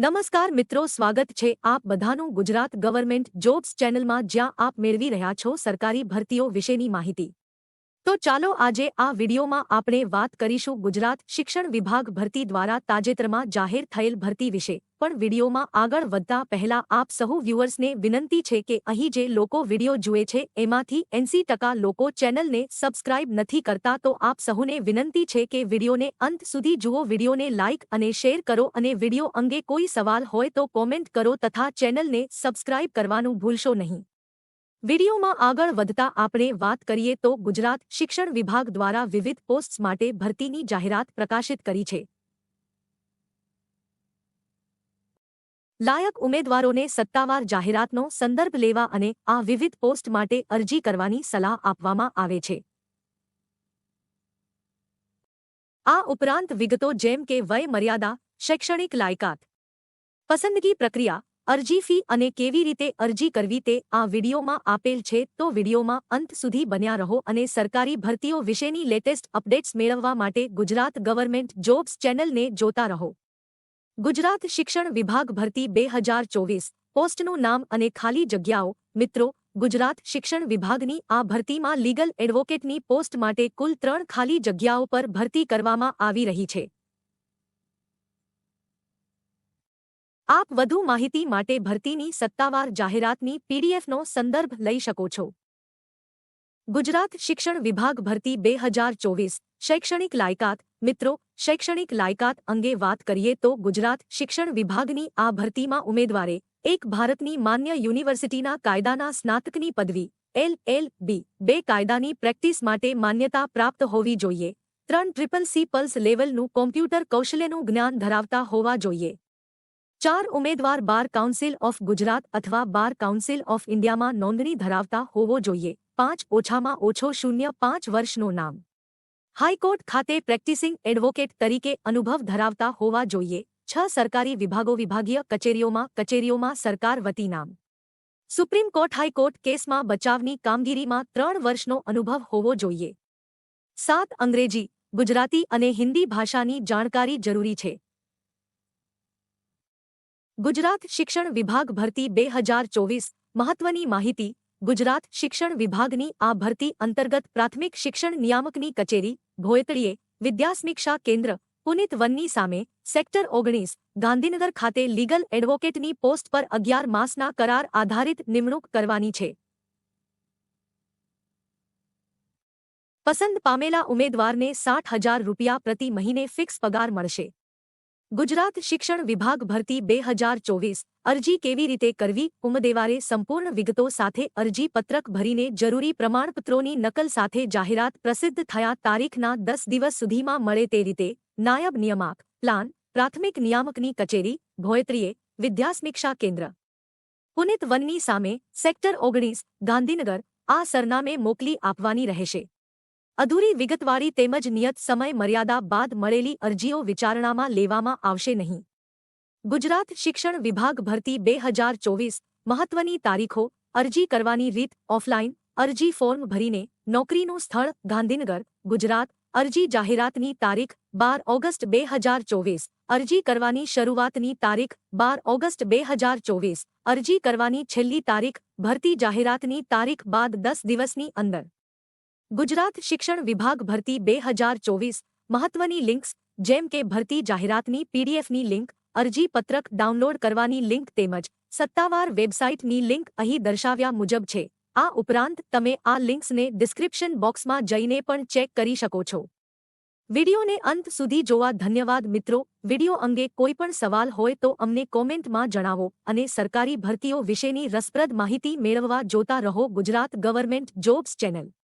નમસ્કાર મિત્રો, સ્વાગત છે આપ બધાનું ગુજરાત ગવર્મેન્ટ જોબ્સ ચેનલમાં, જ્યાં આપ મેળવી રહ્યા છો સરકારી ભરતીઓ વિશેની માહિતી। તો ચાલો આજે આ વિડીયોમાં આપણે વાત કરીશું ગુજરાત શિક્ષણ વિભાગ ભરતી દ્વારા તાજેતરમાં જાહેર થયેલ ભરતી વિશે। પણ વિડીયોમાં આગળ વધતા પહેલા આપ સહુ વ્યુઅર્સને વિનંતી છે કે અહીં જે લોકો વિડીયો જુએ છે એમાંથી 80% લોકો ચેનલને સબસ્ક્રાઇબ નથી કરતા, તો આપ સહુને વિનંતી છે કે વિડીયોને અંત સુધી જુઓ, વિડીયોને લાઇક અને શેર કરો અને વિડીયો અંગે કોઈ સવાલ હોય તો કોમેન્ટ કરો તથા ચેનલને સબસ્ક્રાઇબ કરવાનું ભૂલશો નહીં। વિડીયોમાં આગળ વધતા આપણે વાત કરીએ તો ગુજરાત શિક્ષણ વિભાગ દ્વારા વિવિધ પોસ્ટ્સ માટે ભરતીની જાહેરાત પ્રકાશિત કરી છે। લાયક ઉમેદવારોને સત્તાવાર જાહેરાતનો સંદર્ભ લેવા અને આ વિવિધ પોસ્ટ માટે અરજી કરવાની સલાહ આપવામાં આવે છે। આ ઉપરાંત વિગતો જેમ કે વય મર્યાદા, શૈક્ષણિક લાયકાત, પસંદગી પ્રક્રિયા, અરજી ફી અને કેવી રીતે અરજી કરવી તે આ વિડીયોમાં આપેલ છે। તો વિડીયોમાં અંત સુધી બન્યા રહો અને સરકારી ભરતીઓ વિશેની લેટેસ્ટ અપડેટ્સ મેળવવા માટે ગુજરાત ગવર્મેન્ટ જોબ્સ ચેનલને જોતા રહો। ગુજરાત શિક્ષણ વિભાગ ભરતી 2024 પોસ્ટનું નામ અને ખાલી જગ્યાઓ। મિત્રો, ગુજરાત શિક્ષણ વિભાગની આ ભરતીમાં લીગલ એડવોકેટની પોસ્ટ માટે કુલ 3 ખાલી જગ્યાઓ પર ભરતી કરવામાં આવી રહી છે। આપ વધુ માહિતી માટે ભરતીની સત્તાવાર જાહેરાતની પીડીએફનો સંદર્ભ લઈ શકો છો। ગુજરાત શિક્ષણ વિભાગ ભરતી 2024 શૈક્ષણિક લાયકાત। મિત્રો, શૈક્ષણિક લાયકાત અંગે વાત કરીએ તો ગુજરાત શિક્ષણ વિભાગની આ ભરતીમાં ઉમેદવારે એક ભારતની માન્ય યુનિવર્સિટીના કાયદાના સ્નાતકની પદવી LL.B. 2 કાયદાની પ્રેક્ટિસ માટે માન્યતા પ્રાપ્ત હોવી જોઈએ। 3 CCC પલ્સ લેવલનું કોમ્પ્યુટર કૌશલ્યનું જ્ઞાન ધરાવતા હોવા જોઈએ। 4 ઉમેદવાર બાર કાઉન્સિલ ઓફ ગુજરાત અથવા બાર કાઉન્સિલ ઓફ ઇન્ડિયામાં નોંધણી ધરાવતા હોવો જોઈએ। 5 ઓછામાં ઓછો 0.5 વર્ષનું નામ। હાઈકોર્ટ ખાતે પ્રેક્ટિસિંગ એડવોકેટ તરીકે અનુભવ ધરાવતા હોવા જોઈએ। 6 સરકારી વિભાગો વિભાગીય કચેરીઓમાં સરકાર વતી નામ। સુપ્રીમ કોર્ટ હાઈકોર્ટ કેસમાં બચાવની કામગીરીમાં 3 વર્ષનો અનુભવ હોવો જોઈએ। 7 અંગ્રેજી, ગુજરાતી અને હિન્દી ભાષાની જાણકારી જરૂરી છે। ગુજરાત શિક્ષણ વિભાગ ભરતી 2024 મહત્વની માહિતી। ગુજરાત શિક્ષણ વિભાગની આ ભરતી અંતર્ગત પ્રાથમિક શિક્ષણ નિયામકની કચેરી ભોયતળીએ વિદ્યાસમીક્ષા કેન્દ્ર પુનિત વનની સામે સેક્ટર 19 ગાંધીનગર ખાતે લીગલ એડવોકેટની પોસ્ટ પર 11 માસના કરાર આધારિત નિમણૂક કરવાની છે। પસંદ પામેલા ઉમેદવારને 60,000 રૂપિયા પ્રતિ મહિને ફિક્સ પગાર મળશે। ગુજરાત શિક્ષણ વિભાગ ભરતી 2024 અરજી કેવી રીતે કરવી? ઉમેદવારે સંપૂર્ણ વિગતો સાથે અરજી પત્રક ભરીને જરૂરી પ્રમાણપત્રોની નકલ સાથે જાહેરાત પ્રસિદ્ધ થયા તારીખના 10 દિવસ સુધીમાં મળે તે રીતે નાયબ નિયામક પ્લાન પ્રાથમિક નિયામકની કચેરી ભોયતળીએ વિદ્યાસમીક્ષા કેન્દ્ર પુનિત વનની સામે સેક્ટર 19 ગાંધીનગર આ સરનામે મોકલી આપવાની રહેશે। અધૂરી વિગતવાળી તેમજ નિયત સમય મર્યાદા બાદ મળેલી અરજીઓ વિચારણામાં લેવામાં આવશે નહીં। ગુજરાત શિક્ષણ વિભાગ ભરતી 2024 મહત્વની તારીખો। અરજી કરવાની રીત ઓફલાઈન અરજી ફોર્મ ભરીને નોકરીનું સ્થળ ગાંધીનગર ગુજરાત। અરજી જાહેરાતની તારીખ 12 ઓગસ્ટ 2024। અરજી કરવાની શરૂઆતની તારીખ 12 ઓગસ્ટ 2024। અરજી કરવાની છેલ્લી તારીખ ભરતી જાહેરાતની તારીખ બાદ 10 દિવસની અંદર। ગુજરાત શિક્ષણ વિભાગ ભરતી 2024 મહત્વની લિંક્સ જેમ કે ભરતી જાહેરાતની પીડીએફની લિંક, અરજી પત્રક ડાઉનલોડ કરવાની લિંક તેમજ સત્તાવાર વેબસાઇટની લિંક અહીં દર્શાવ્યા મુજબ છે। આ ઉપરાંત તમે આ લિંક્સને ડિસ્ક્રિપ્શન બોક્સમાં જઈને પણ ચેક કરી શકો છો। વિડીયોને અંત સુધી જોવા ધન્યવાદ મિત્રો। વિડીયો અંગે કોઈ પણ સવાલ હોય તો અમને કોમેન્ટમાં જણાવો અને સરકારી ભરતીઓ વિશેની રસપ્રદ માહિતી મેળવવા જોતા રહો ગુજરાત ગવર્મેન્ટ જોબ્સ ચેનલ।